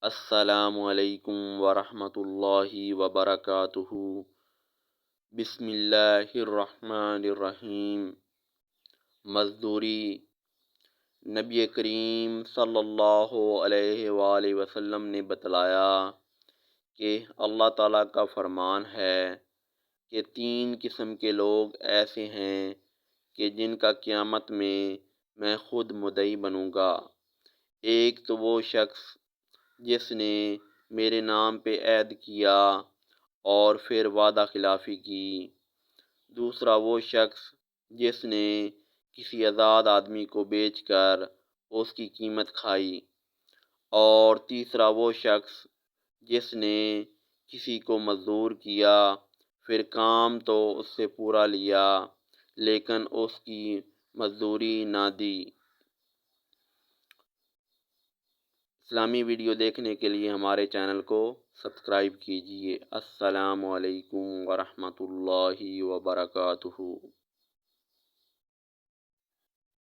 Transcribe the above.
السلام علیکم ورحمۃ اللہ وبرکاتہ۔ بسم اللہ الرحمن الرحیم۔ مزدوری۔ نبی کریم صلی اللہ علیہ وآلہ وسلم نے بتلایا کہ اللہ تعالیٰ کا فرمان ہے کہ 3 قسم کے لوگ ایسے ہیں کہ جن کا قیامت میں خود مدعی بنوں گا۔ ایک تو وہ شخص جس نے میرے نام پہ عہد کیا اور پھر وعدہ خلافی کی۔ دوسرا وہ شخص جس نے کسی آزاد آدمی کو بیچ کر اس کی قیمت کھائی۔ اور تیسرا وہ شخص جس نے کسی کو مزدور کیا، پھر کام تو اس سے پورا لیا لیکن اس کی مزدوری نہ دی۔ اسلامی ویڈیو دیکھنے کے لیے ہمارے چینل کو سبسکرائب کیجیے۔ السلام علیکم ورحمۃ اللہ وبرکاتہ۔